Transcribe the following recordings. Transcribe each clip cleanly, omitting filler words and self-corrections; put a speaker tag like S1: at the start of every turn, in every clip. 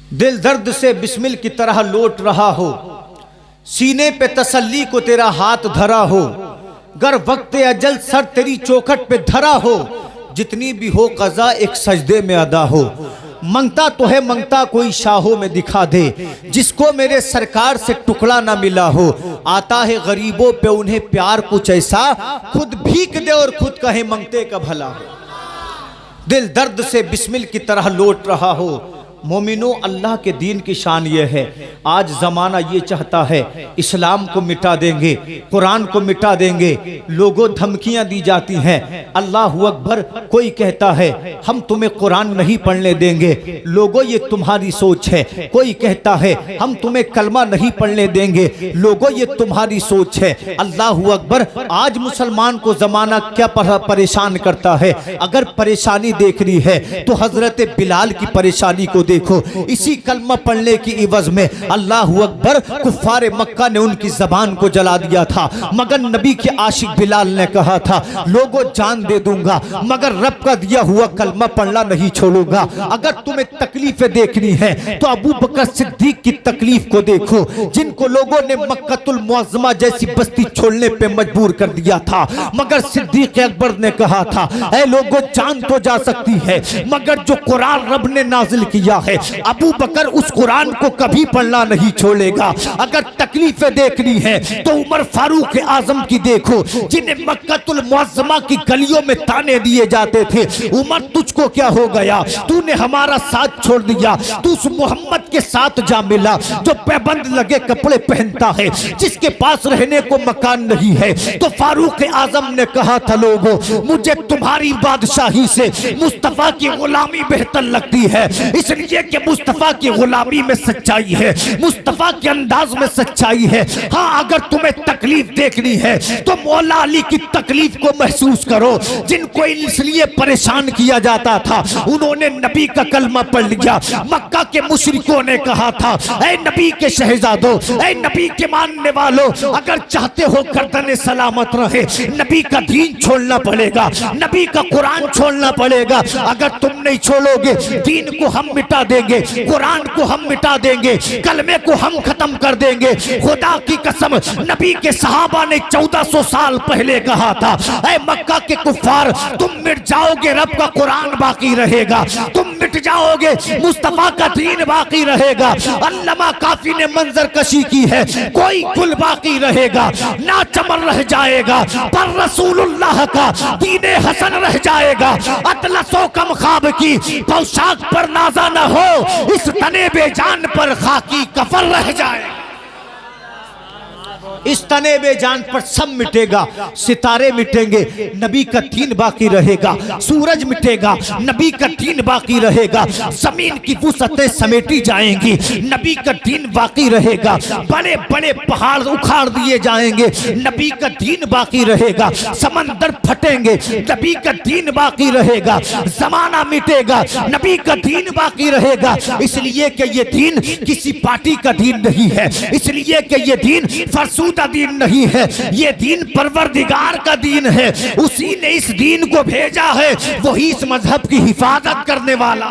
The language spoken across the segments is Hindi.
S1: दिल दर्द से बिस्मिल की तरह लौट रहा हो, सीने पे तसल्ली को तेरा हाथ धरा हो, गर वक्त अजल सर तेरी चौखट पे धरा हो, जितनी भी हो कज़ा एक सजदे में अदा हो। मंगता तो है मंगता कोई शाहों में दिखा दे, जिसको मेरे सरकार से टुकड़ा ना मिला हो। आता है गरीबों पे उन्हें प्यार कुछ ऐसा, खुद भीख दे और खुद कहे मंगते का भला हो। दिल दर्द से बिस्मिल की तरह लौट रहा हो। मोमिनो, अल्लाह के दीन की शान ये है, आज ज़माना ये चाहता है इस्लाम को मिटा देंगे, कुरान को मिटा देंगे। लोगों धमकियां दी जाती हैं, अल्लाह अकबर, कोई कहता है हम तुम्हें कुरान नहीं पढ़ने देंगे, लोगों ये तुम्हारी सोच है। कोई कहता है हम तुम्हें कलमा नहीं पढ़ने देंगे, लोगों ये तुम्हारी सोच है। अल्लाह अकबर, आज मुसलमान को ज़माना क्या परेशान करता है। अगर परेशानी देखनी है तो हजरत बिलाल की परेशानी को देखो। इसी कलमा पढ़ने की इवज में अल्लाह अकबर, कुफ्फारे मक्का ने उनकी जबान को जला दिया था, मगर नबी के आशिक बिलाल ने कहा था लोगों जान दे दूंगा मगर रब का दिया हुआ कलमा पढ़ना नहीं छोड़ूंगा। अगर तुम्हें तकलीफें देखनी है तो अबू बकर सिद्दीक की तकलीफ को देखो, जिनको लोगों ने मक्कतुल मुअज़्ज़मा जैसी बस्ती छोड़ने पे मजबूर कर दिया था, मगर सिद्दीक अकबर ने कहा था ऐ लोगों जान तो जा सकती है मगर जो कुरान रब ने नाजिल किया है, अबू बकर उस कुरान को कभी पढ़ना नहीं छोड़ेगा। अगर तकलीफें देखनी है तो उमर फारूक आजम की देखो, जिन्हें मक्कतुल मुअज़्ज़मा की गलियों में ताने दिए जाते थे, उमर तुझको क्या हो गया, तूने हमारा साथ छोड़ दिया, तू उस मोहम्मद के साथ जा मिला जो पैबंद लगे कपड़े पहनता है, जिसके पास रहने को मकान नहीं है। तो फारूक आजम ने कहा था लोगों मुझे तुम्हारी बादशाही से मुस्तफा की गुलामी बेहतर लगती है, इसलिए कि मुस्तफा की गुलामी में सच्चाई है, मुस्तफा के अंदाज में सच्चाई है। हाँ, अगर तुम्हें तकलीफ देखनी है तो मौला अली की तकलीफ को महसूस करो, जिनको इसलिए परेशान किया जाता था, उन्होंने नबी का कलमा पढ़ लिया। मक्का के मुशरिकों ने कहा था ऐ नबी के शहजादों, ऐ नबी के मानने वालों, अगर चाहते हो गर्दन सलामत रहे नबी का दीन छोड़ना पड़ेगा, नबी का कुरान छोड़ना पड़ेगा। अगर तुम नहीं छोड़ोगे दीन को हम मिटा देंगे, कुरान को हम मिटा देंगे, कलमे को हम खत्म कर देंगे। खुदा की कसम, नबी के सहाबा ने 1400 साल पहले कहा था ऐ मक्का के कुफ्फार तुम मिट जाओगे, रब का कुरान बाकी रहेगा, तुम मिट जाओगे, मुस्तफा का दीन बाकी रहेगा। अल्लामा काफी ने मंजर कशी की है, कोई गुल बाकी रहेगा ना चमन रह जाएगा, पर रसूलुल्लाह का दीने हसन रह जाएगा। अतलसो कम ख्वाब की पोशाक पर नाजा न हो, इस तने बेजान पर खाकी कफन रह जाए। इस तने बेजान पर सब मिटेगा, सितारे मिटेंगे, नबी का दीन बाकी रहेगा, सूरज मिटेगा, नबी का दीन बाकी रहेगा, जमीन की वुसअतें समेटी जाएंगी, नबी का दीन बाकी रहेगा, बड़े बड़े पहाड़ उखाड़ दिए जाएंगे, नबी का दीन बाकी रहेगा, समंदर फटेंगे, नबी का दीन बाकी रहेगा, जमाना मिटेगा, नबी का दीन बाकी रहेगा। इसलिए कि ये दीन किसी पार्टी का दीन नहीं है, इसलिए कि ये दीन फरसूद दीन नहीं है, ये दीन परवरदिगार का दीन है, उसी ने इस दीन को भेजा है, वही इस मजहब की हिफाजत करने वाला।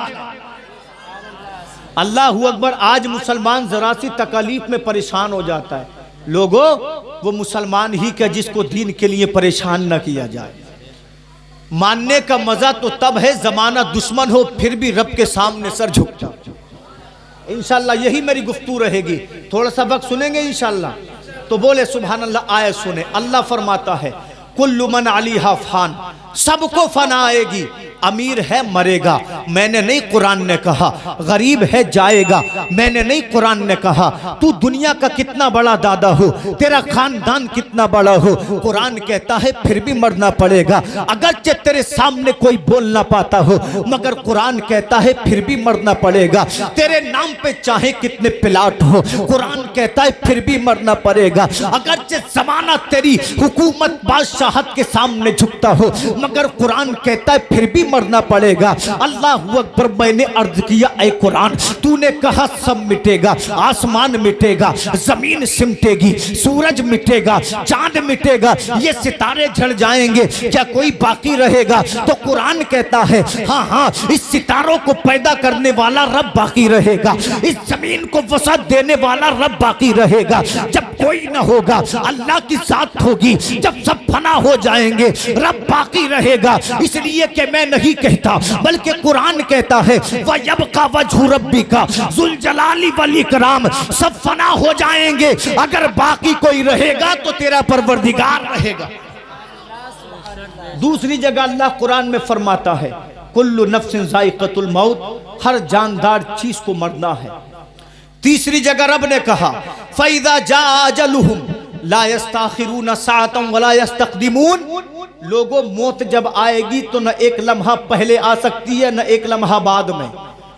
S1: अल्लाह अकबर, आज मुसलमान जरा सी तकलीफ में परेशान हो जाता है। लोगों, वो मुसलमान ही क्या जिसको दीन के लिए परेशान न किया जाए। मानने का मजा तो तब है जमाना दुश्मन हो फिर भी रब के सामने सर झुकता। इंशाल्लाह यही मेरी गुफ्तगू रहेगी, थोड़ा सा वक्त सुनेंगे इंशाल्लाह। तो बोले सुभान अल्लाह। आयत सुने, अल्लाह फरमाता है कुल्लु मन अलैहा फान, सबको फना आएगी, अमीर है मरेगा, मैंने नहीं कुरान ने कहा, गरीब है जाएगा, मैंने नहीं कुरान ने कहा, तू दुनिया का कितना बड़ा दादा हो, तेरा खानदान कितना बड़ा हो, कुरान कहता है फिर भी मरना पड़ेगा। अगरचे तेरे सामने कोई बोल ना पाता हो, मगर कुरान कहता है फिर भी मरना पड़ेगा। तेरे नाम पे चाहे कितने प्लाट हो, कुरान कहता है फिर भी मरना पड़ेगा। अगरचे जमाना तेरी हुकूमत बादशाहत के सामने झुकता हो, मगर कुरान कहता है फिर भी मरना पड़ेगा। अल्लाह अकबर। मैंने अर्ज किया ऐ कुरान, तूने कहा सब मिटेगा, आसमान मिटेगा, जमीन सिमटेगी, सूरज मिटेगा, चांद मिटेगा, ये सितारे झड़ जाएंगे, क्या कोई बाकी रहेगा? तो कुरान कहता है हाँ हाँ, इस सितारों को पैदा करने वाला रब बाकी रहेगा, इस जमीन को वसअत देने वाला रब बाकी रहेगा। जब कोई ना होगा अल्लाह की जात होगी, जब सब फना हो जाएंगे रब बाकी रहेगा। इसलिए कि मैं नहीं कहता बल्कि कुरान कहता है वयबका वजहु रब्बिका जुल जलाली वल इकराम। सब फना हो जाएंगे, अगर बाकी कोई रहेगा तो तेरा परवरदिगार रहेगा। दूसरी जगह अल्लाह कुरान में फरमाता है कुल्लु नफ्सिन ज़ाइक़तुल मौत, हर जानदार चीज को मरना है। तीसरी जगह रब ने कहा फ़इज़ा जाअ अजलुहुम ला यस्तअखिरून साअतन वला यस्तक़दिमून। लोगों, मौत जब आएगी तो न एक लम्हा पहले आ सकती है न एक लम्हा बाद में।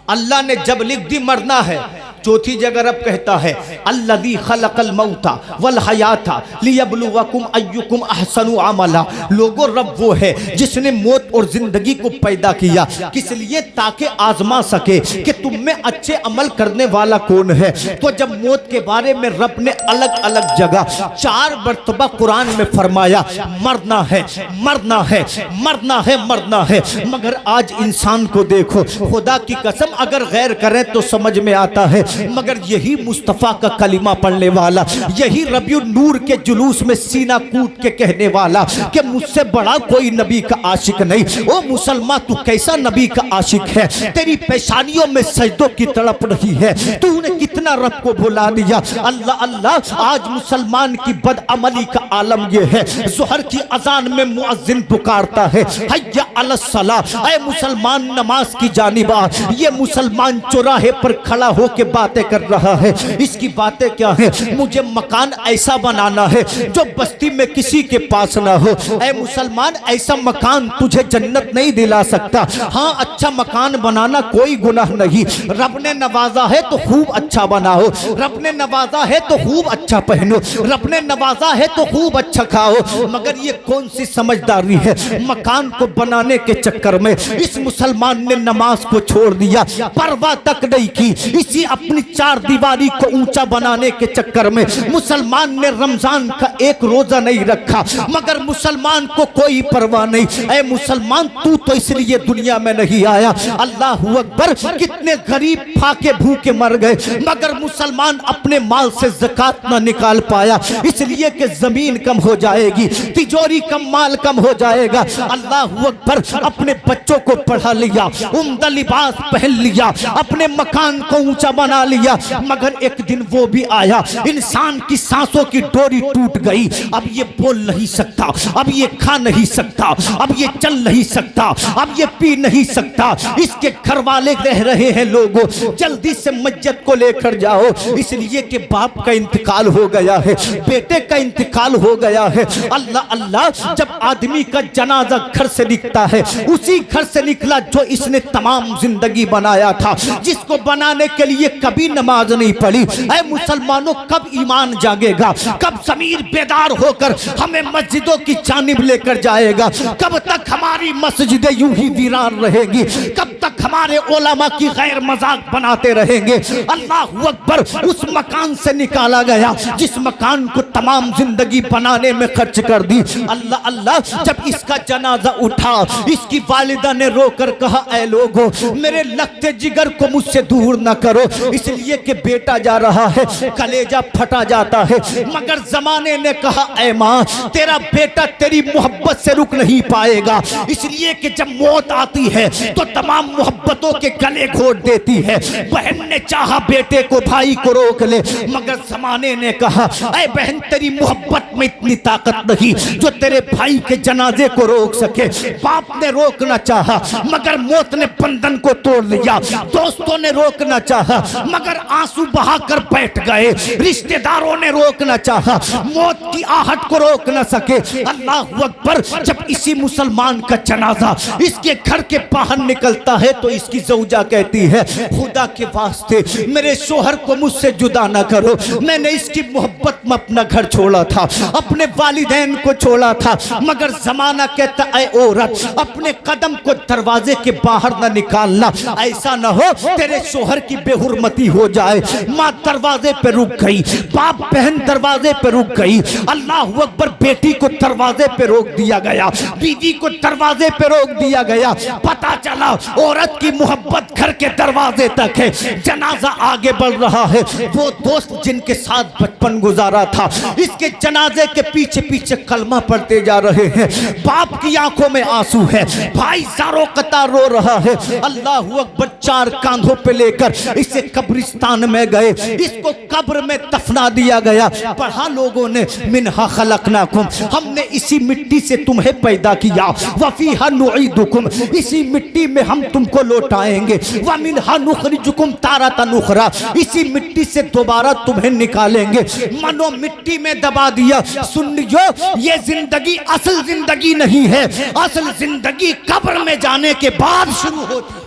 S1: अल्लाह ने जब लिख दी मरना है। चौथी जगह रब कहता है अल्लज़ी खलक़ल मौता वल हयाता लियब्लुवकुम अय्युकुम अहसनु अमला। लोगों, रब वो है जिसने मौत और जिंदगी को पैदा किया, किस लिए? ताकि आजमा सके कि तुम में अच्छे अमल करने वाला कौन है। तो जब मौत के बारे में रब ने अलग अलग जगह 4 मरतबा कुरान में फरमाया मरना है, मरना है, मरना है, मरना है। मगर आज इंसान को देखो, खुदा की कसम अगर गैर करें तो समझ में आता है, मगर यही मुस्तफ़ा का कलिमा पढ़ने वाला, यही रबियुल नूर के जुलूस में सीना कूट के कहने वाला कि मुझसे बड़ा कोई नबी का आशिक नहीं। ओ मुसलमान, तू कैसा नबी का आशिक है? तेरी पेशानियों में सजदों की तड़प रही है, तूने कितना रब को भुला दिया। अल्लाह अल्लाह। आज मुसलमान की बदअमली का आलम यह है, ज़ोहर की अजान में मुअज्जिन पुकारता है हय्या अलस सलाह, ऐ मुसलमान नमाज की जानिब आ। ये मुसलमान चौराहे पर खड़ा होके बातें कर रहा है। इसकी बातें क्या है? मुझे मकान ऐसा बनाना है जो बस्ती में किसी के पास ना हो। ऐ मुसलमान, ऐसा मकान तुझे जन्नत नहीं दिला सकता। हाँ, अच्छा मकान बनाना कोई गुनाह नहीं। रब ने नवाजा है तो खूब अच्छा बनाओ, रब ने नवाजा है तो खूब अच्छा पहनो, रब ने नवाजा है तो खूब अच्छा खाओ। मगर ये कौन सी समझदारी है? मकान को बनाने के चक्कर में इस मुसलमान ने नमाज को छोड़ दिया, परवाह तक नहीं की। इसी अपनी 4 दीवारी को ऊंचा बनाने के चक्कर में मुसलमान ने रमजान का एक रोजा नहीं रखा, मगर मुसलमान को कोई परवाह नहीं। ऐ मुसलमान, तू तो इसलिए दुनिया में नहीं आया। अल्लाह अकबर। कितने गरीब फाके भूखे मर गए, मगर मुसलमान अपने माल से ज़कात ना निकाल पाया, इसलिए कि जमीन कम हो जाएगी, तिजोरी कम, माल कम हो जाएगा। अल्लाह अकबर। अपने बच्चों को पढ़ा लिया, उम्दा लिबास पहन लिया, अपने मकान को ऊंचा बना लिया, मगर एक दिन वो भी आया, इंसान की सांसों की डोरी टूट गई। अब ये बोल नहीं सकता, अब ये खा नहीं सकता, अब ये चल नहीं सकता, अब ये पी नहीं सकता। इसके घर वाले रह रहे हैं, लोगों जल्दी से मस्जिद को लेकर जाओ, इसलिए कि बाप का इंतकाल हो गया है, बेटे का इंतकाल हो गया है। अल्लाह अल्लाह। जब आदमी का जनाजा घर से निकलता है, उसी घर से निकला जो इसने तमाम जिंदगी बनाया था, जिसको बनाने के लिए कभी नमाज नहीं पढ़ी। ऐ मुसलमानों, कब ईमान जागेगा? कब ज़मीर बेदार होकर हमें मस्जिदों की जानिब लेकर जाएगा? कब तक हमारी मस्जिदें यूं ही वीरान रहेगी? कब तक हमारे उलमा की गैर मजाक बनाते रहेंगे? अल्लाह अकबर। उस मकान से निकाला गया जिस मकान को तमाम जिंदगी बनाने में खर्च कर दी। अल्लाह अल्लाह। जब इसका जनाजा उठा, इसकी वालिदा ने रोकर कहा ऐ लोगों, मेरे लगते जिगर को मुझसे दूर न करो, इसलिए कि बेटा जा रहा है, कलेजा फटा जाता है। मगर जमाने ने कहा ऐ माँ, तेरा बेटा तेरी मोहब्बत से रुक नहीं पाएगा, इसलिए कि जब मौत आती है तो तमाम मोहब्बतों के गले घोट देती है। बहन ने चाहा बेटे को, भाई को रोक ले, मगर जमाने ने कहा ऐ बहन, तेरी मोहब्बत में इतनी ताकत नहीं जो तेरे भाई के जनाजे को रोक सके। बाप ने रोकना चाहा, मगर मौत ने बंधन को तोड़ लिया। दोस्तों ने रोकना चाहा, मगर आंसू बहाकर बैठ गए। रिश्तेदारों ने रोकना चाहा, मौत की आहट को रोक न सके। अल्लाह अकबर। जब इसी मुसलमान का जनाजा इसके घर के बाहर निकलता है तो इसकी ज़ौजा कहती है, खुदा के वास्ते मेरे शोहर को मुझसे जुदा ना करो, मैंने इसकी मोहब्बत में अपना घर छोड़ा था, अपने वालिदैन को छोड़ा था, मगर जमाना कहता है औरत अपने कदम को दरवाजे के बाहर न निकालना, ऐसा न हो तेरे शोहर की बेहुरमती हो जाए। माँ दरवाजे पे रुक गई, बाप बहन दरवाजे पे रुक गई। अल्लाह अकबर। बेटी को दरवाजे पे रोक दिया गया, बीवी को दरवाजे पे रोक दिया गया। पता चला औरत की मोहब्बत घर के दरवाजे तक है। जनाजा आगे बढ़ रहा है। वो दोस्त जिनके साथ बचपन गुजारा था इसके जनाजे के पीछे पीछे कलमा पढ़ते जा रहे हैं। बाप की आंखों में आंसू है, भाई ज़ारो कतार रो रहा है। अल्लाह अकबर। चार कांधों पे लेकर इसे कब्रिस्तान में गए, इसको कब्र में दफना दिया गया। पढ़ा लोगों ने, मिन्हा खलकनाकुम, हमने इसी मिट्टी से तुम्हें पैदा किया, वफीहा नुईदुकुम, इसी मिट्टी में हम तुमको लौटाएंगे, व मिन्हा नुखरिजुकुम तारतन उखरा, इसी मिट्टी से दोबारा तुम्हें निकालेंगे। मनो मिट्टी में दबा दिया। सुन लियो, ये जिंदगी असल जिंदगी नहीं है, असल जिंदगी कब्र में जाने के बाद शुरू होती है।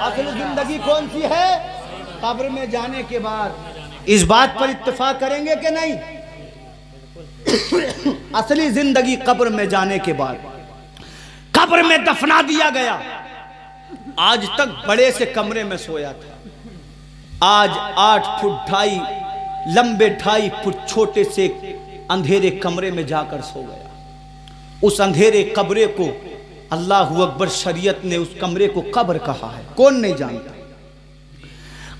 S1: असल जिंदगी कौन सी है? कब्र में जाने के बाद। इस बात पर इत्तेफाक करेंगे कि नहीं? असली जिंदगी कब्र में जाने के बाद। कब्र में दफना दिया गया। आज तक बड़े से कमरे में सोया था, आज 8 फुट 2.5 लंबे 2.5 फुट छोटे से अंधेरे कमरे में जाकर सो गया। उस अंधेरे कमरे को अल्लाह अकबर शरीयत ने उस कमरे को कब्र कहा है, कौन नहीं जानता।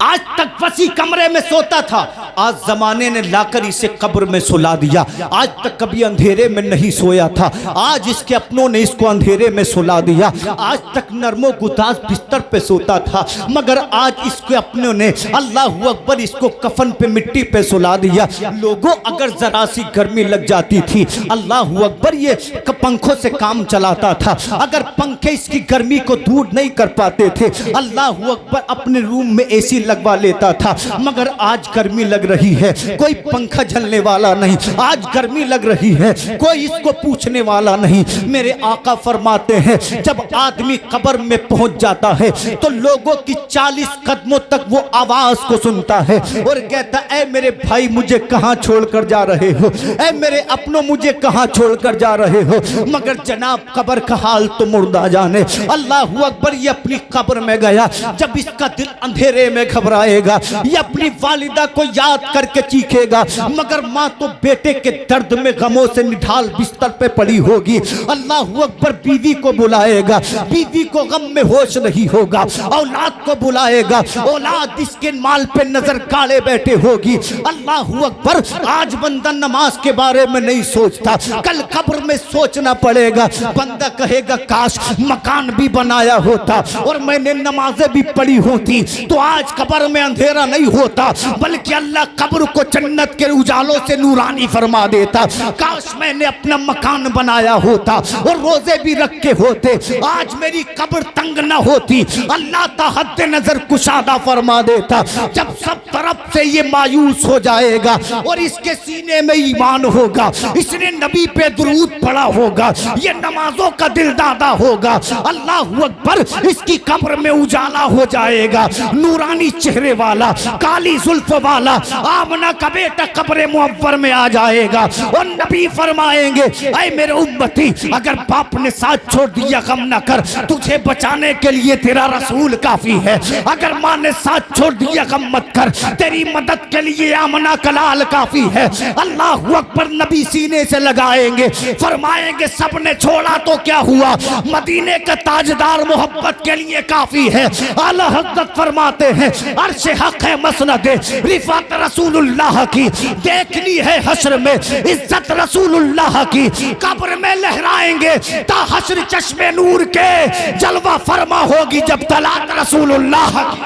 S1: आज तक वसी कमरे में सोता था, आज जमाने ने लाकर इसे कब्र में सुला दिया। आज तक कभी अंधेरे में नहीं सोया था, आज इसके अपनों ने इसको अंधेरे में सुला दिया। आज तक नरमो गुदास बिस्तर पे सोता था, मगर आज इसके अपनों ने अल्लाह अकबर इसको कफन पे मिट्टी पे सुला दिया। लोगों अगर जरा सी गर्मी लग जाती थी, अल्लाह अकबर ये पंखों से काम चलाता था। अगर पंखे इसकी गर्मी को दूर नहीं कर पाते थे, अल्लाह अकबर अपने रूम में एसी लगवा लेता था। मगर आज गर्मी लग रही है, कोई पंखा झलने वाला नहीं, आज गर्मी लग रही है, कोई इसको पूछने वाला नहीं। मेरे आका फरमाते हैं, जब आदमी कब्र में पहुंच जाता है तो लोगों की 40 कदमों तक वो आवाज को सुनता है और कहता, ऐ मेरे भाई मुझे कहां छोड़कर जा रहे हो, ऐ मेरे अपनों मुझे कहां छोड़कर जा रहे हो। मगर जनाब कब्र का हाल तो मुर्दा जाने। अल्लाह अकबर। ये अपनी कब्र में गया, जब इसका दिल अंधेरे में घबराएगा, ये अपनी वालिदा को याद करके चीखेगा, मगर माँ तो बेटे के दर्द में गमों से निढाल बिस्तर पे पड़ी होगी। अल्लाह अकबर। बीवी को बुलाएगा, बीवी को गम में होश नहीं होगा। औलाद को बुलाएगा, औलाद इसके माल पे नजर काले बैठे होगी। अल्लाह अकबर। आज बंदा नमाज के बारे में नहीं सोचता, कल कब्र में सोचना पड़ेगा। बंदा कहेगा, काश मकान भी बनाया होता और मैंने नमाजें भी पढ़ी होती तो आज कब्र में अंधेरा नहीं होता, बल्कि अल्लाह कब्र को जन्नत के उजालों से नूरानी फरमा देता। काश मैंने अपना मकान बनाया होता और रोजे भी रखे होते, आज मेरी कब्र तंग न होती, अल्लाह हद नजर कुशादा फरमा देता। जब सब तरफ से ये मायूस हो जाएगा और इसके सीने में ईमान होगा, इसने नबी पे दुरूद पढ़ा होगा, ये नमाजों का दिलदादा होगा, अल्लाह अकबर। इसकी कब्र में उजाला हो जाएगा, नूरानी चेहरे वाला, काली जुल्फ वाला आमना का बेटा कब्र मुअव्वर में आ जाएगा और नबी फरमाएंगे, ऐ मेरे उम्मती, अगर बाप ने साथ छोड़ दिया गम न कर, तुझे बचाने के लिए तेरा रसूल काफी है। अगर माँ ने साथ छोड़ दिया गम मत कर, तेरी मदद के लिए आमना का लाल काफी है। अल्लाह अकबर। नबी सीने से लगाएंगे, फरमाएंगे, सबने छोड़ा तो क्या हुआ, मदीने का ताजदार मोहब्बत के लिए काफी है। आला हज़रत फरमाते हैं, अर्श हक है मसनद रिफात रसूलुल्लाह की, देखनी है हश्र में इज्जत रसूलुल्लाह की, कब्र में लहराएंगे ता हश्र चश्मे नूर के, जलवा फरमा होगी जब तलात रसूलुल्लाह की।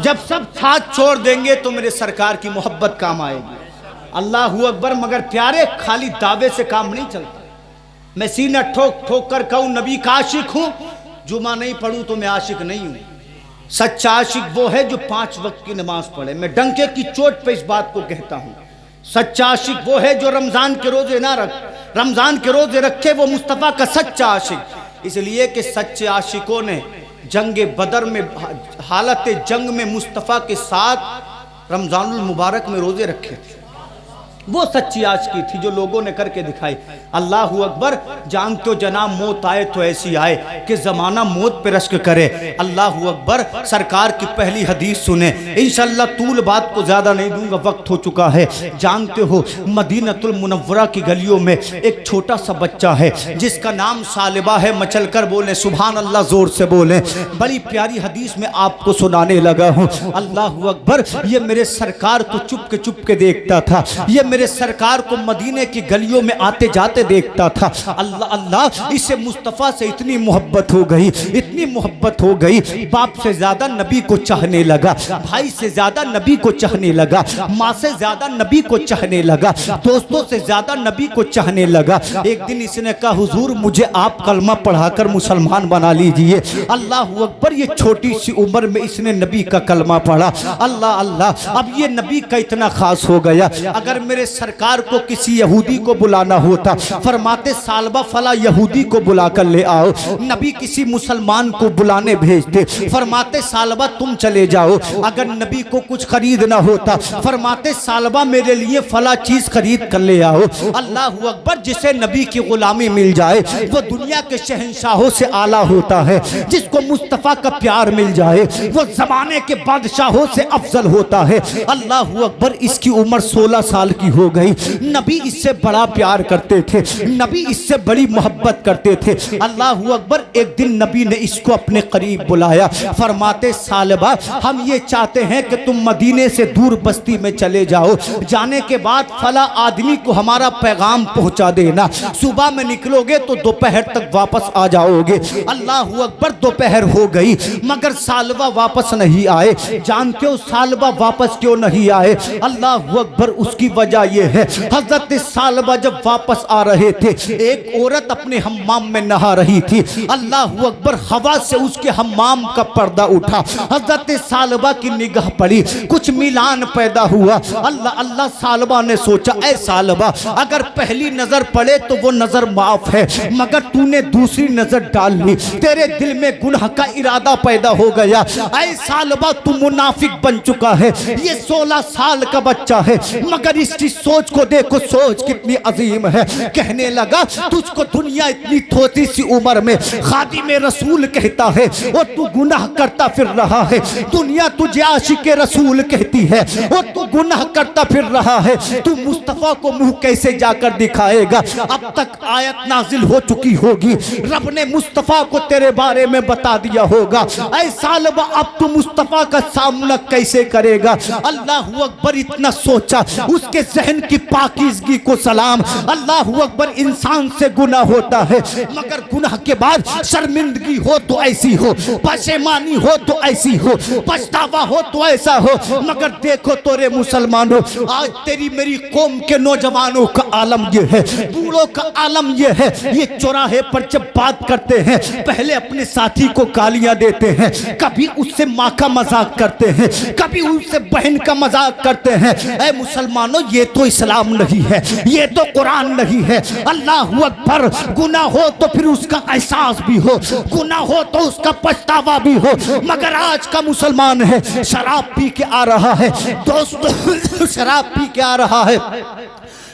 S1: जब सब साथ छोड़ देंगे तो मेरे सरकार की मोहब्बत काम आएगी। अल्लाह अकबर। मगर प्यारे, खाली दावे से काम नहीं चलता। मैं सीना ठोक ठोक कर कहूँ नबी का आशिक हूँ, जुमा नहीं पढ़ूं तो मैं आशिक नहीं हूँ। सच्चा आशिक वो है जो 5 वक्त की नमाज पढ़े। मैं डंके की चोट पे इस बात को कहता हूँ। सच्चा आशिक वो है जो रमजान के रोजे ना रमजान के रोजे रखे, वो मुस्तफ़ा का सच्चा आशिक। इसलिए कि सच्चे आशिकों ने जंग बदर में हालत जंग में मुस्तफ़ा के साथ रमजानुल मुबारक में रोजे रखे थे। वो सच्ची आशिकी थी जो लोगों ने करके दिखाई। अल्लाह अकबर। जानते हो जनाब, मौत आए तो ऐसी आए कि ज़माना मौत पे रश्क करे। अल्लाह अकबर। सरकार की पहली हदीस सुने, इंशाअल्लाह तूल बात को ज़्यादा नहीं दूंगा, वक्त हो चुका है। जानते हो मदीनतुल मुनव्वरा की गलियों में एक छोटा सा बच्चा है जिसका नाम सालिबा है। मचल कर बोले सुभान अल्लाह, जोर से बोले। बड़ी प्यारी हदीस में आपको सुनाने लगा हूँ। अल्लाह अकबर। ये मेरे सरकार को चुप के देखता था, ये मेरे सरकार को मदीने की गलियों में आते जाते देखता था। अल्लाह अल्लाह, इसे मुस्तफ़ा से इतनी मोहब्बत हो गई, इतनी मोहब्बत हो गई, बाप से ज्यादा नबी को चाहने लगा, भाई से ज्यादा नबी को चाहने लगा, माँ से ज्यादा नबी को चाहने लगा, दोस्तों से ज्यादा नबी को चाहने लगा। एक दिन इसने कहा हुजूर मुझे आप कलमा पढ़ाकर मुसलमान बना लीजिए। अल्लाह अकबर। ये छोटी सी उम्र में इसने नबी का कलमा पढ़ा। अल्लाह अल्लाह। अब ये नबी का इतना खास हो गया, अगर मेरे सरकार को किसी यहूदी को बुलाना होता, फरमाते सालबा फला यहूदी को बुलाकर ले आओ। नबी किसी मुसलमान को बुलाने भेजते, फरमाते सालबा तुम चले जाओ। अगर नबी को कुछ खरीदना होता, फरमाते सालबा मेरे लिए फला चीज खरीद कर ले आओ। अल्लाह अकबर। जिसे नबी की गुलामी मिल जाए वो दुनिया के शहंशाहों से आला होता है, जिसको मुस्तफ़ा का प्यार मिल जाए वो जमाने के बादशाहों से अफजल होता है। अल्लाह अकबर। इसकी उम्र 16 साल की हो गई। नबी इससे बड़ा प्यार करते थे, नबी इससे बड़ी मोहब्बत करते थे। अल्लाह अकबर। एक दिन नबी ने इसको अपने करीब बुलाया, फरमाते सालिबा हम ये चाहते हैं कि तुम मदीने से दूर बस्ती में चले जाओ, जाने के बाद फला आदमी को हमारा पैगाम पहुंचा देना, सुबह में निकलोगे तो दोपहर तक वापस आ जाओगे। अल्लाह अकबर। दोपहर हो गई मगर सालिबा वापस नहीं आए। जानते हो सालिबा वापस क्यों नहीं आए? अल्लाह अकबर। उसकी वजह यह है, हजरत सालिबा जब वापस आ रहे थे, एक औरत अपने हम्माम में नहा रही थी। अल्लाह अकबर। हवा से उसके हम्माम का पर्दा उठा, हजरत सालिबा की निगाह पड़ी, कुछ मिलान पैदा हुआ। अल्लाह अल्लाह। सालिबा ने सोचा ऐ सालिबा, अगर पहली नजर पड़े तो वो नजर माफ है, मगर तूने दूसरी नजर डाल ली, तेरे दिल में गुनाह का इरादा पैदा हो गया। ऐ सालिबा तू मुनाफिक बन चुका है। ये 16 साल का बच्चा है मगर इसकी सोच को देखो, सोच कितनी अजीम है। कहने लगा तुझको दुनिया इतनी छोटी सी उम्र में खादिम रसूल कहता है और तू गुनाह करता फिर रहा है। दुनिया तुझे आशिक रसूल कहती है और तू गुनाह करता फिर रहा है। तू मुस्तफा को मुंह कैसे जाकर दिखाएगा? अब तक आयत नाजिल हो चुकी होगी, रब ने मुस्तफा को तेरे बारे में बता दिया होगा। ऐ सालिबा अब तू मुस्तफा का सामना कैसे करेगा? अल्लाह अकबर। इतना सोचा, उसके जहन की पाकीज़गी को सलाम। अल्लाह अकबर। इंसान से गुनाह होता है मगर गुनाह के बाद शर्मिंदगी हो तो ऐसी हो, पशेमानी हो तो ऐसी हो, पछतावा हो तो ऐसा हो। मगर देखो तोरे मुसलमानों, आज तेरी मेरी कौम के नौजवानों का आलम ये है, बूढ़ों का आलम ये है, ये चौराहे पर जब बात करते हैं पहले अपने साथी को गालियां देते हैं, कभी उससे माँ का मजाक करते हैं, कभी उससे बहन का मजाक करते हैं। ऐ मुसलमानों, ये तो इस्लाम नहीं है, ये तो कुरान नहीं है। अल्लाह अकबर। गुनाह हो तो फिर उसका एहसास भी हो, गुनाह हो तो उसका पछतावा भी हो। मगर आज का मुसलमान है शराब पी के आ रहा है, दोस्तों शराब पी के आ रहा है,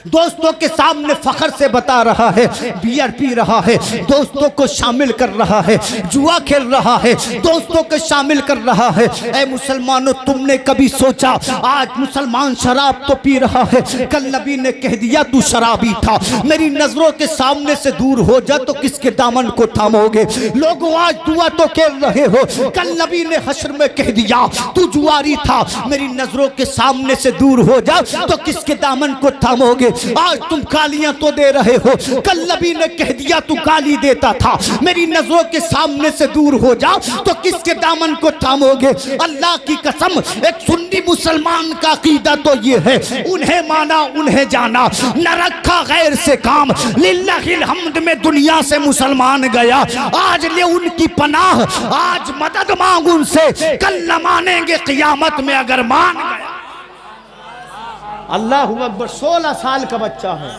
S1: दोस्तों के सामने फखर से बता रहा है, बियर पी रहा है, दोस्तों को शामिल कर रहा है, जुआ खेल रहा है, दोस्तों को शामिल कर रहा है। ऐ मुसलमानों, तुमने कभी सोचा आज मुसलमान शराब तो पी रहा है, कल नबी ने कह दिया तू शराबी था, मेरी नजरों के सामने से दूर हो जा तो किसके दामन को थामोगे? लोगों आज जुआ तो खेल रहे हो, कल नबी ने हश्र में कह दिया तू जुआरी था, मेरी नजरों के सामने से दूर हो जा तो किसके दामन को थामोगे? आज तुम गालियां तो दे रहे हो, कल नबी ने कह दिया तू गाली देता था, मेरी नजरों के सामने से दूर हो जाओ तो किसके दामन को थामोगे। अल्लाह की कसम, एक सुन्नी मुसलमान का अकीदा तो ये है, उन्हें माना उन्हें जाना, न रखा गैर से काम, लिल्लाहिल हम्द में दुनिया से मुसलमान गया, आज ले उनकी पनाह, आज मदद मांग उनसे, कल न मानेंगे क़यामत में अगर मान गया। अल्लाह अकबर। 16 साल का बच्चा है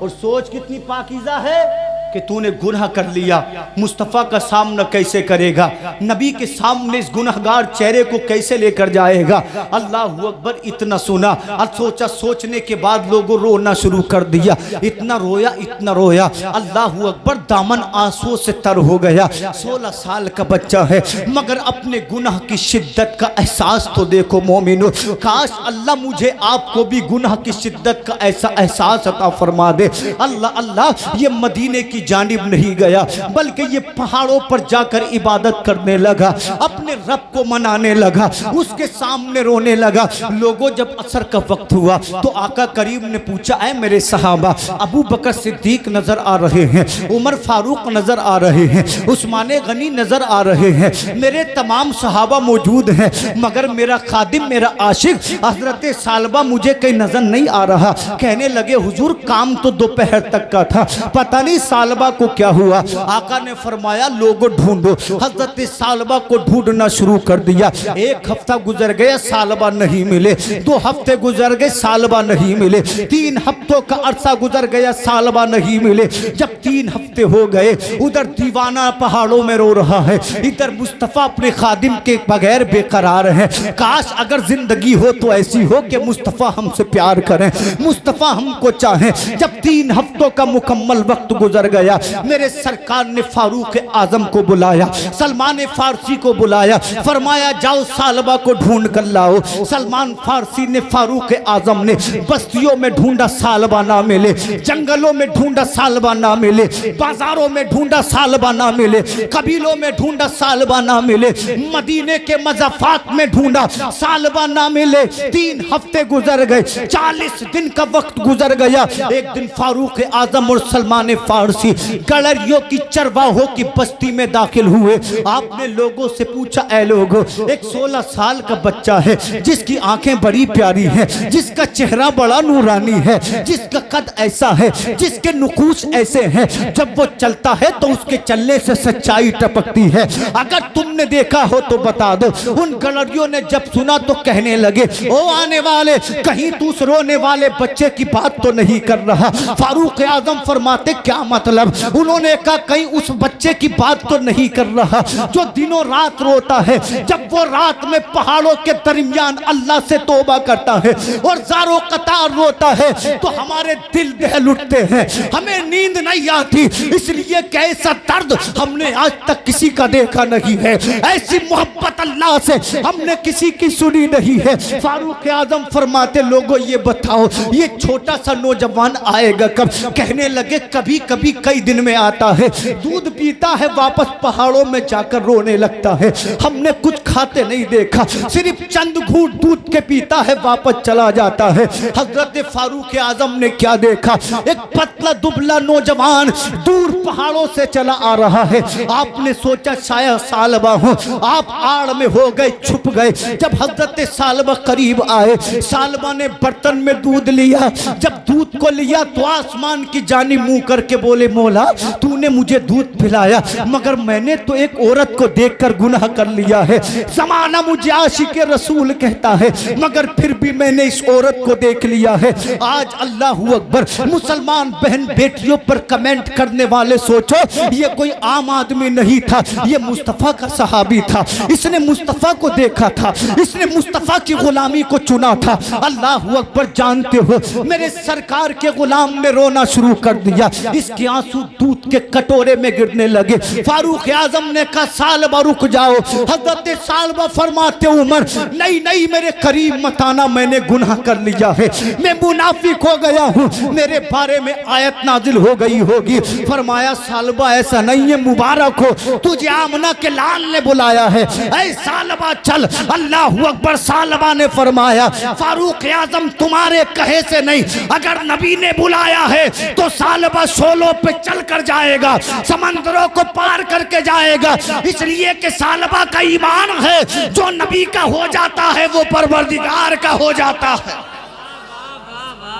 S1: और सोच कितनी पाकीज़ा है कि तूने गुनाह कर लिया, मुस्तफ़ा का सामना कैसे करेगा, नबी के सामने इस गुनहगार चेहरे को कैसे लेकर जाएगा। अल्लाह अकबर। इतना सुना और सोचा, सोचने के बाद लोगों रोना शुरू कर दिया, इतना रोया, अल्लाह अकबर, दामन आंसुओं से तर हो गया। 16 साल का बच्चा है मगर अपने गुनाह की शिद्दत का एहसास तो देखो मोमिनो, काश अल्लाह मुझे आपको भी गुनाह की शिद्दत का ऐसा एहसास अता फरमा दे। अल्लाह अल्लाह। ये मदीने की जानिब नहीं गया बल्कि ये पहाड़ों पर जाकर इबादत करने लगा, अपने रब को मनाने लगा, उसके सामने रोने लगा। लोगों जब असर का वक्त हुआ तो आका करीम ने पूछा, ऐ मेरे सहाबा, अबू बकर सिद्दीक नजर आ रहे हैं, उमर फारूक नजर आ रहे हैं, उस्मान गनी नजर आ रहे हैं, मेरे तमाम सहाबा मौजूद हैं, मगर मेरा खादिम, मेरा आशिक हजरत सालबा मुझे कहीं नजर नहीं आ रहा। कहने लगे, हुजूर काम तो दोपहर तक का था, पता नहीं सालबा को क्या हुआ। आका ने फरमाया, लोगों ढूंढो। हजरत सालबा को ढूंढना शुरू कर दिया। 1 हफ्ता गुजर गया, सालबा नहीं मिले। 2 हफ्ते गुजर गए, सालबा नहीं मिले। 3 हफ्तों का अरसा गुजर गया, सालबा नहीं मिले। जब 3 हफ्ते हो गए, उधर दीवाना पहाड़ों में रो रहा है, इधर मुस्तफ़ा अपने खादिम के बगैर बेकरार है। काश अगर जिंदगी हो तो ऐसी हो कि मुस्तफ़ा हमसे प्यार करें, मुस्तफ़ा हमको चाहें। जब 3 हफ्तों का मुकम्मल वक्त गुजर गया, मेरे सरकार ने फारूक आजम को बुलाया, सलमान फारसी को बुलाया, फरमाया जाओ सालबा को ढूंढ कर लाओ। सलमान फारसी ने, फारूक आजम ने बस्तियों में ढूंढा, सालबा ना मिले, जंगलों में ढूंढा, सालबा ना मिले, बाजारों में ढूंढा, सालबा ना मिले, कबीलों में ढूंढा, सालबा ना मिले, मदीने के मज़ाफ़ात में ढूंढा, सालबा ना मिले। 3 हफ्ते गुजर गए, 40 दिन का वक्त गुजर गया। एक दिन फारूक आजम और सलमान फारसी गड़रियों की, चरवाहों की बस्ती में दाखिल हुए। आपने लोगों से पूछा, ऐ लोगों, एक 16 साल का बच्चा है जिसकी आंखें बड़ी प्यारी हैं, जिसका चेहरा बड़ा नूरानी है, जिसका कद ऐसा है, जिसके नुकूश ऐसे हैं, जब वो चलता है तो उसके चलने से सच्चाई टपकती है, अगर तुमने देखा हो तो बता दो। उन गड़रियों ने जब सुना तो कहने लगे, ओ आने वाले, कहीं तू उस रोने वाले बच्चे की बात तो नहीं कर रहा। फारूक आजम फरमाते, क्या मतलब? उन्होंने कहा, कहीं उस बच्चे की बात तो नहीं कर रहा जो दिनों रात रोता है, जब वो रात में पहाड़ों के दरमियान अल्लाह से तौबा करता है और ज़ारो कतार रोता है तो हमारे दिल दहल उठते हैं, हमें नींद नहीं आती, इसलिए कैसा दर्द हमने आज तक किसी का देखा नहीं है, ऐसी मोहब्बत अल्लाह से हमने किसी की सुनी नहीं है। फारूक आजम फरमाते, लोगों ये बताओ, ये छोटा सा नौजवान आएगा कब? कहने लगे, कभी कभी कई दिन में आता है, दूध पीता है, वापस पहाड़ों में जाकर रोने लगता है, हमने कुछ खाते नहीं देखा, सिर्फ चंद घूंट दूध के पीता है, वापस चला जाता है। हजरत फारूक आजम ने क्या देखा? एक पतला दुबला नौजवान दूर पहाड़ों से चला आ रहा है। आपने सोचा शायद सालबा हो, आप आड़ में हो गए, छुप गए। जब हजरत सालबा करीब आए, सालबा ने बर्तन में दूध लिया, जब दूध को लिया तो आसमान की जानिब मुंह करके बोले, मौला तूने मुझे दूध पिलाया, मगर मैंने तो एक औरत को देखकर गुनाह कर लिया है। ज़माना मुझे आशिक रसूल कहता है, मगर फिर भी मैंने इस औरत को देख लिया है। आज अल्लाह अकबर, मुसलमान बहन बेटियों पर कमेंट करने वाले सोचो, ये कोई आम आदमी नहीं था, ये मुस्तफ़ा का सहाबी था, इसने मुस्तफ़ा को देखा था, इसने मुस्तफ़ा की गुलामी को चुना था। अल्लाह अकबर। जानते हो, मेरे सरकार के गुलाम ने रोना शुरू कर दिया, इसकी आंसू दूध के कटोरे में गिरने लगे। फारूक आजम ने कहा सालबा रुक जाओ। हजरत सालबा फरमाते उमर नहीं नहीं मेरे करीब मत आना, मैंने गुनाह कर लिया है, मैं मुनाफिक हो गया हूँ, मेरे बारे में आयत नाजिल हो गई होगी। फरमाया सालबा ऐसा नहीं है, मुबारक हो, तुझे आमना के लाल ने बुलाया है, ऐ सालबा चल। अल्लाह अकबर। सालबा ने फरमाया फारूक आजम तुम्हारे कहे से नहीं, अगर नबी ने बुलाया है तो सालबा शोलों पे चल कर जाएगा, समंदरों को पार करके जाएगा, इसलिए कि सालबा का ईमान है जो नबी का हो जाता है वो परवरदिगार का हो जाता है।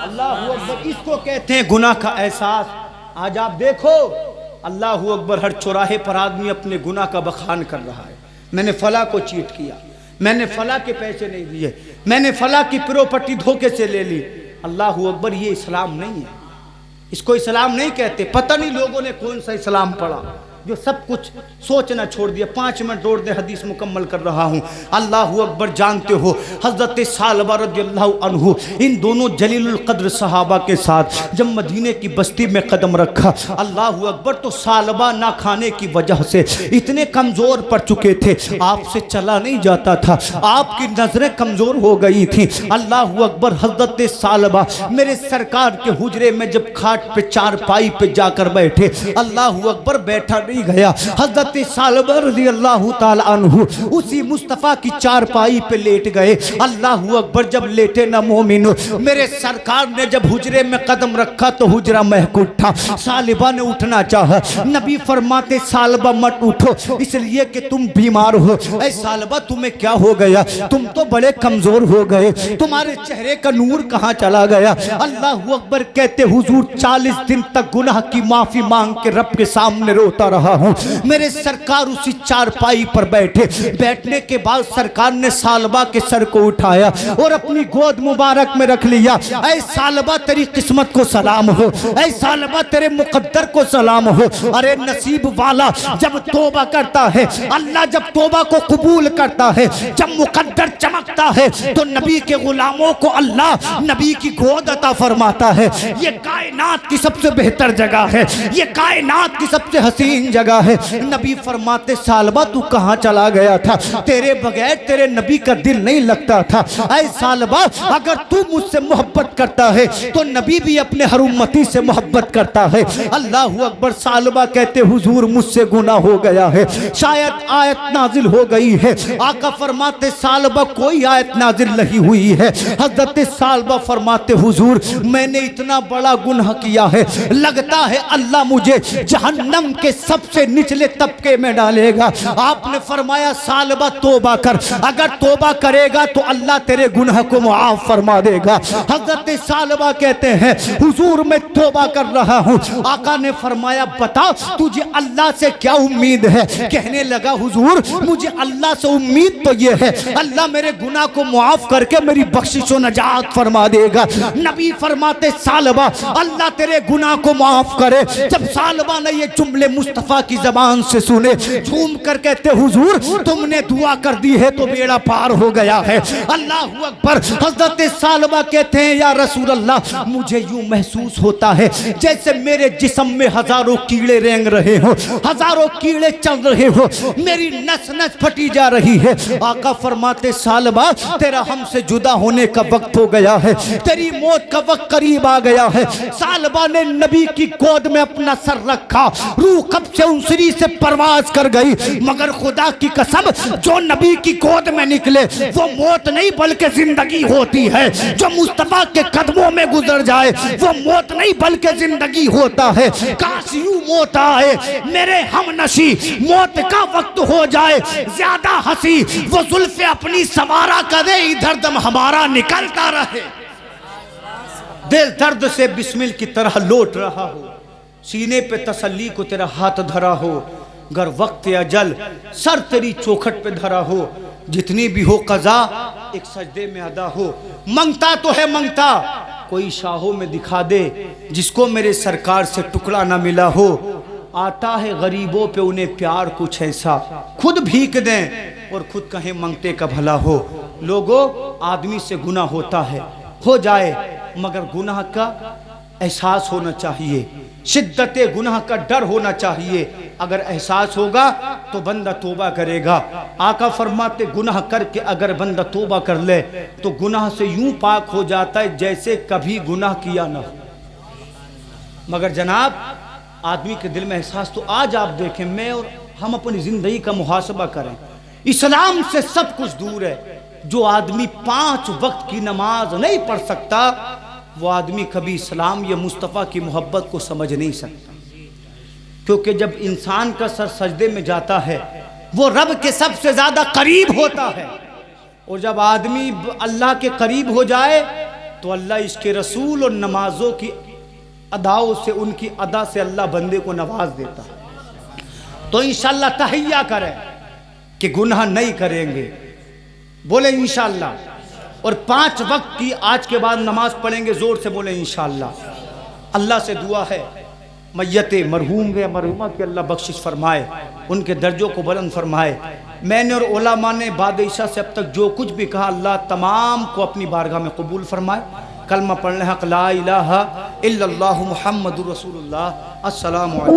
S1: अल्लाह अकबर। इसको कहते हैं गुनाह का एहसास। आज आप देखो अल्लाह अकबर, हर चौराहे पर आदमी अपने गुनाह का बखान कर रहा है। मैंने फला को चीट किया, मैंने फला के पैसे नहीं दिए, मैंने फला की प्रॉपर्टी धोखे से ले ली। अल्लाह अकबर, ये इस्लाम नहीं है, इसको इस्लाम नहीं कहते। पता नहीं लोगों ने कौन सा इस्लाम पढ़ा जो सब कुछ सोचना छोड़ दिया। 5 मिनट और दे, हदीस मुकम्मल कर रहा हूँ। अल्लाह अकबर। जानते हो हजरत सालबा रज़ियल्लाहु अन्हु इन दोनों जलीलुल कद्र सहाबा के साथ जब मदीने की बस्ती में कदम रखा, अल्लाह अकबर, तो सालबा ना खाने की वजह से इतने कमज़ोर पड़ चुके थे, आपसे चला नहीं जाता था, आपकी नज़रें कमज़ोर हो गई थी। अल्लाह अकबर। हजरत सालबा मेरे सरकार के हुजरे में जब खाट पे चारपाई पे जाकर बैठे, अल्लाह अकबर, बैठा गया। हजरत सालबा रज़ियल्लाहु ताला अन्हु उसी मुस्तफ़ा की चारपाई पे लेट गए। अल्लाह अकबर। जब लेटे ना मोमिनो, मेरे सरकार ने जब हुजरे में कदम रखा तो हुजरा महक उठा। सालबा ने उठना चाहा, नबी फरमाते सालबा मत उठो, इसलिए कि तुम बीमार हो। ऐ सालबा तुम्हें क्या हो गया, तुम तो बड़े कमजोर हो गए, तुम्हारे चेहरे का नूर कहाँ चला गया। अल्लाह अकबर। कहते हुजूर 40 दिन तक गुनाह की माफी मांग के रब के सामने रोता रहा हूं। मेरे सरकार उसी चारपाई पर बैठे, बैठने के बाद सरकार ने सालबा के सर को उठाया और अपनी गोद मुबारक में रख लिया। ऐ सालबा तेरी किस्मत को सलाम हो, ऐ सालबा तेरे मुकद्दर को सलाम हो। अरे नसीब वाला जब तौबा करता है, अल्लाह जब तौबा को कबूल करता है, जब मुकद्दर चमकता है तो नबी के गुलामों को अल्लाह नबी की गोद अता फरमाता है। ये कायनात की सबसे बेहतर जगह है, ये कायनात की सबसे हसीन जगह है। नबी फरमाते सालबा तू कहाँ चला गया था, तेरे बगैर तेरे नबी का दिल नहीं लगता था। ऐ सालबा अगर तू मुझसे मोहब्बत करता है तो नबी भी अपने हर उम्मती से मोहब्बत करता है। अल्लाह अकबर। सालबा कहते हुजूर मुझसे गुनाह हो गया है, शायद आयत नाजिल हो गई है। आका फरमाते सालबा कोई आयत नाजिल नहीं हुई है। हजरत सालबा फरमाते हुजूर मैंने इतना बड़ा गुनाह किया है, लगता है अल्लाह मुझे जहन्नम के सबसे निचले तबके में डालेगा। आपने फरमाया सालबा तौबा कर, अगर तौबा करेगा तो अल्लाह तेरे गुनाह को मुआफ फरमा देगा। हजरत सालबा कहते हैं हुजूर मैं तौबा कर रहा हूँ। आका ने फरमाया बता तुझे अल्लाह से क्या उम्मीद है। कहने लगा हुजूर मुझे अल्लाह से उम्मीद तो ये है अल्लाह मेरे गुनाह को मुआफ करके मेरी बख्शिश व नजात फरमा देगा। नबी फरमाते सालबा अल्लाह तेरे गुनाह को माफ करे। जब सालबा ने ये जुमले मुस्तफ़ा की जबान से सुने, झूम कर कहते हुजूर तुमने दुआ कर दी है तो बेड़ा पार हो गया है। अल्लाह अकबर। हजरत सालबा कहते हैं या रसूल अल्लाह मुझे यूं महसूस होता है जैसे मेरे जिस्म में हजारों कीड़े रेंग रहे हो, हजारों कीड़े चल रहे हो, मेरी नस नस फटी जा रही है। आका फरमाते सालबा तेरा हमसे जुदा होने का वक्त हो गया है, तेरी मौत का वक्त करीब आ गया है। सालबा ने नबी की गोद में अपना सर रखा, रूह कब से उनसरी से परवाज कर गई, मगर खुदा की कसम जो नबी की गोद में निकले वो मौत नहीं बल्कि जिंदगी होती है। जो मुस्तफा के कदमों में गुजर जाए वो मौत नहीं बल्कि जिंदगी होता है। काश यूं मौत आए मेरे हमनशी, मौत का वक्त हो जाए ज्यादा हंसी, वो जुल्फे अपनी सवारा करे, इधर दम हमारा निकलता रहे। दिल दर्द से बिस्मिल की तरह लौट रहा हो, सीने पे तसल्ली को तेरा हाथ धरा हो, गर वक्त अजल सर तेरी चौखट पे धरा हो, जितनी भी हो कज़ा एक सजदे में अदा हो। मंगता तो है मंगता, कोई शाहों में दिखा दे जिसको मेरे सरकार से टुकड़ा ना मिला हो। आता है गरीबों पे उन्हें प्यार कुछ ऐसा, खुद भीख दें और खुद कहें मंगते का भला हो। लोगों आदमी से गुनाह होता है, हो जाए, मगर गुनाह का एहसास होना चाहिए। शिद्दत गुनाह का डर होना चाहिए। अगर एहसास होगा तो बंदा तौबा करेगा। आका फरमाते गुनाह करके अगर बंदा तौबा कर ले तो गुनाह से यूं पाक हो जाता है जैसे कभी गुनाह किया ना हो। मगर जनाब आदमी के दिल में एहसास, तो आज आप देखें मैं और हम अपनी जिंदगी का मुहासबा करें, इस्लाम से सब कुछ दूर है। जो आदमी 5 वक्त की नमाज नहीं पढ़ सकता वो आदमी कभी इस्लाम या मुस्तफ़ा की मोहब्बत को समझ नहीं सकता। क्योंकि जब इंसान का सर सजदे में जाता है वो रब के सबसे ज्यादा करीब होता है, और जब आदमी अल्लाह के करीब हो जाए तो अल्लाह इसके रसूल और नमाजों की अदाओं से, उनकी अदा से अल्लाह बंदे को नवाज देता है। तो इंशाअल्लाह तहैया करें कि गुनाह नहीं करेंगे, बोले इंशाअल्लाह। और 5 वक्त की आज के बाद नमाज पढ़ेंगे, जोर से बोले इंशाअल्लाह। अल्लाह से दुआ है मैयत मरहूम व मरहूमा की अल्लाह बख्शिश फरमाए, उनके दर्जों को बुलंद फरमाए। मैंने और उलमा ने बाद इशा से अब तक जो कुछ भी कहा अल्लाह तमाम को अपनी बारगाह में कबूल फरमाए। कलमा पढ़ने हक ला इलाहा इल्लल्लाहु मुहम्मदुर रसूलुल्लाह। अस्सलामु अलैकुम।